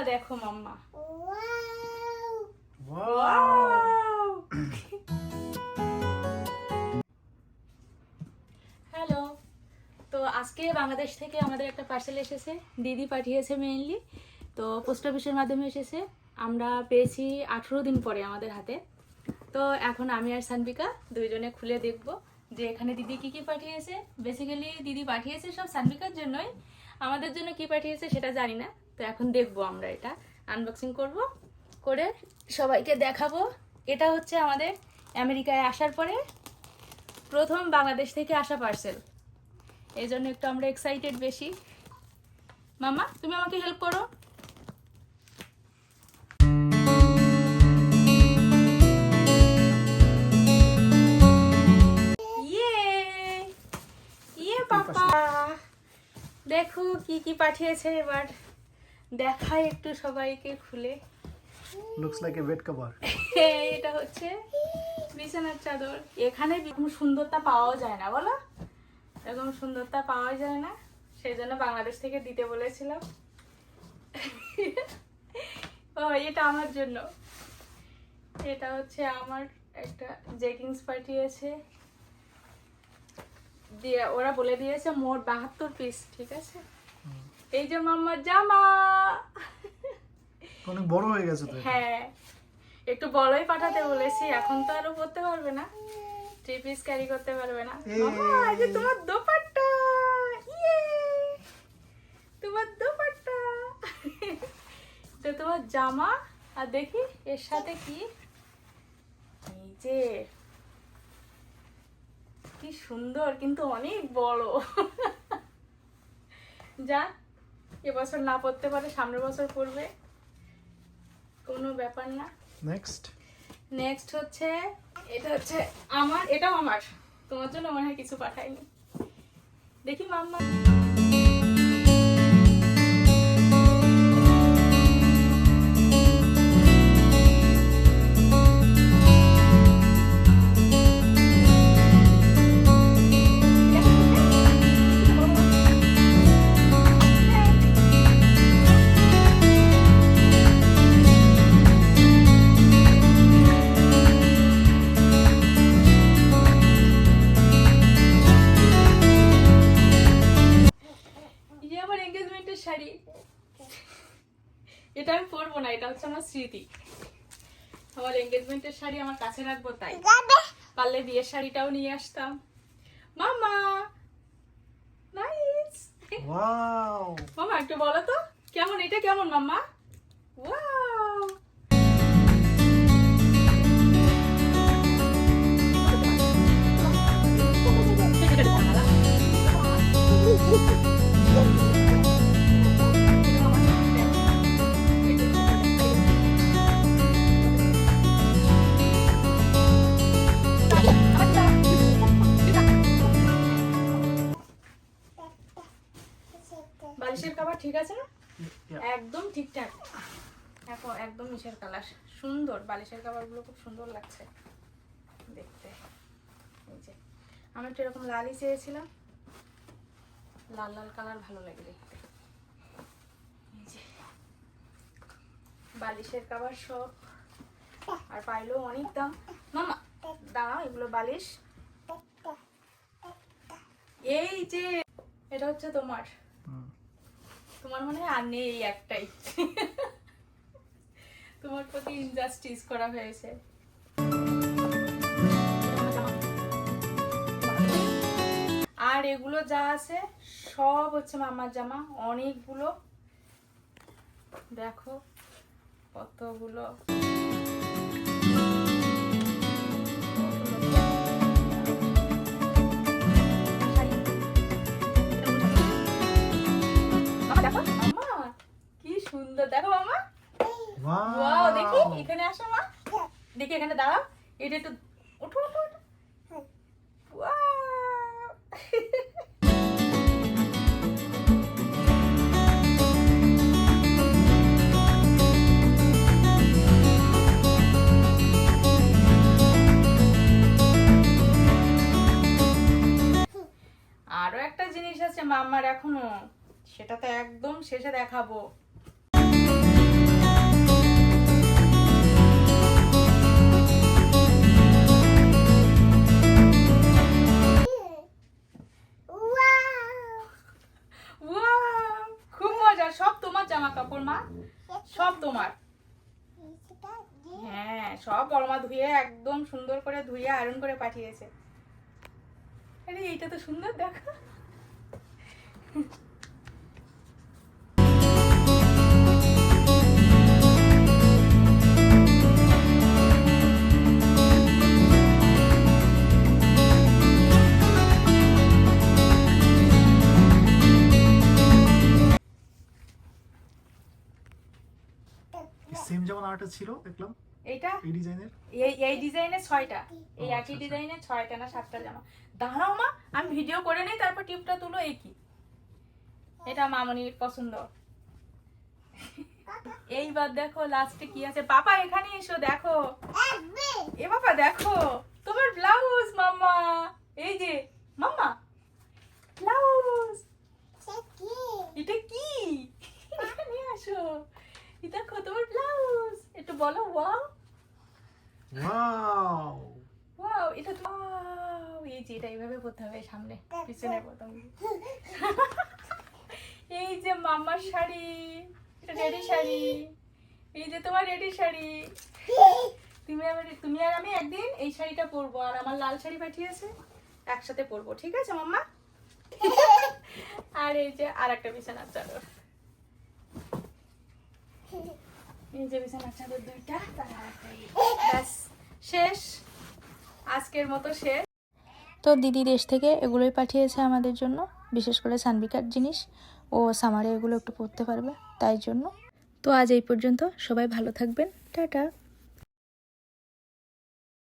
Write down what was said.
দেখো মাম্মা। হ্যালো, তো আজকে বাংলাদেশ থেকে আমাদের একটা পার্সেল এসেছে, দিদি পাঠিয়েছে মেইনলি। তো পোস্ট অফিসের মাধ্যমে এসেছে, আমরা পেয়েছি 18 দিন পরে আমাদের হাতে। তো এখন আমি আর সানবিকা দুইজনে খুলে দেখব যে এখানে দিদি কি কি পাঠিয়েছে। বেসিক্যালি দিদি পাঠিয়েছে সব সানবিকার জন্যই, আমাদের জন্য কি পাঠিয়েছে সেটা জানি না। তো এখন দেখবো, আমরা এটা আনবক্সিং করব, করে সবাইকে দেখাবো। এটা হচ্ছে আমাদের আমেরিকায় আসার পরে প্রথম বাংলাদেশ থেকে আসা পার্সেল, এই জন্য একটু আমরা এক্সাইটেড বেশি। মামা, তুমি আমাকে হেল্প করো। পাপা দেখো কি কি পাঠিয়েছে, এবার দেখাই একটু সবাইকে খুলে। Looks like a bed cover. এটা হচ্ছে বিছানার চাদর। এখানে এরকম সুন্দরতা পাওয়া যায় না, বলো, এরকম সুন্দরতা পাওয়া যায় না, সেই জন্য বাংলাদেশ থেকে দিতে বলেছিলাম। ও, এটা আমার জন্য। এটা হচ্ছে আমার একটা জেগিংস পাঠিয়েছে, দিয়ে ওরা বলে দিয়েছে মোট 72 পিস, ঠিক আছে। এই যে মাম্মার জামা, অনেক বড় হয়ে গেছে তো। হ্যাঁ, একটু বড়ই পাঠাতে বলেছি, এখন তো আরো পরতে পারবে না, 3 পিস ক্যারি করতে পারবে না। মামা, এই যে তোমার দোপাট্টা, ইয়ে তোমার দোপাট্টা। তো তোমার জামা, আর দেখি এর সাথে কি, এই যে কি সুন্দর, কিন্তু অনেক বড়। যা এবছর না পড়তে পারে সামনের বছর পড়বে, কোনো ব্যাপার না। নেক্সট হচ্ছে, এটা হচ্ছে আমার, এটাও আমার, তোমার জন্য মনে হয় কিছু পাঠাইনি, দেখি মাম্মা। শাড়ি, এটা আমি পরবো না, এটা হচ্ছে আমার স্মৃতি। আমার এনগেজমেন্টের শাড়ি আমার কাছে রাখবো, তাই পারলে বিয়ের শাড়িটাও নিয়ে আসতাম। মামা, নাইস। ওয়াও, মামা একটু বলো তো কেমন, এটা কেমন মাম্মা? ওয়াও, বালিশের কভার ঠিক আছে না? একদম ঠিকঠাক, এখন একদম মিশের কালার, সুন্দর। বালিশের কভার গুলো খুব সুন্দর লাগছে দেখতে। এই যে আমি একটু এরকম লালই চেয়েছিলাম, লাল লাল কালার ভালো লাগে দেখতে। এই যে বালিশের কভার সব, আর পাইলেও অনেক দাম। মামা দাঁড়াও, এগুলো বালিশ। এই যে এটা হচ্ছে তোমার, তোমার মনে হয় আর নেই, এই একটাই। তোমার প্রতি ইনজাস্টিস করা হয়েছে। আর এগুলো যা আছে সব হচ্ছে মামার জামা, অনেকগুলো, দেখো কতগুলো। কি সুন্দর, দেখো মামা। ওয়াও, দেখি এখানে আসো মা, দেখি এখানে দাঁড়াও, এটা একটু উঠো উঠো উঠো। আরো একটা জিনিস আছে মাম্মার এখনো, সেটা তো একদম শেষে দেখাবো। সব তোমার জামা কাপড় মা, সব তোমার। হ্যাঁ, সব বড়মা ধুয়ে একদম সুন্দর করে ধুয়ে আয়রন করে পাঠিয়েছে। আরে এইটা তো সুন্দর, দেখো। সেম যেমন আর্টে ছিল দেখলাম এইটা এই ডিজাইনের। এই ডিজাইনের 6টা, এই একই ডিজাইনের 6টা না 7টা জামা। দাঁড়াও মা, আমি ভিডিও করে নেই, তারপর টিপটা তুলো। এই কি, এটা মামনির পছন্দ। এইবার দেখো লাস্টে কি আছে। পাপা এখানে এসো, দেখো। এ বাবা দেখো তোমার ব্লাউজ মাম্মা। এই যে মাম্মা ব্লাউজ। এটা কি? এখানে আসো, এই দেখো তোমার ব্লাউজ। একটু বলো ওয়াও। ওয়াও ওয়াও, এটা তো ওয়াও। এই যে এটা এইভাবে পরতে হবে, সামনে পিছনে প্রথম। এই যে মাম্মার শাড়ি, এটা রেডি শাড়ি। এই যে তোমার রেডি শাড়ি। তুমি আর আমি একদিন এই শাড়িটা পরবো, আর আমার লাল শাড়ি পাঠিয়েছে, একসাথে পরবো, ঠিক আছে মাম্মা? আর এই যে আর একটা বিছানার চাদর, এই যে বিছানার চাদর দুইটা, ব্যাস শেষ, আজকের মতো শেষ। তো দিদি দেশ থেকে এগুলোই পাঠিয়েছে আমাদের জন্য, বিশেষ করে সানবিকার জিনিস। ও সামারে এগুলো একটু পরতে পারবে, তাই জন্য। তো আজ এই পর্যন্ত, সবাই ভালো থাকবেন, টাটা।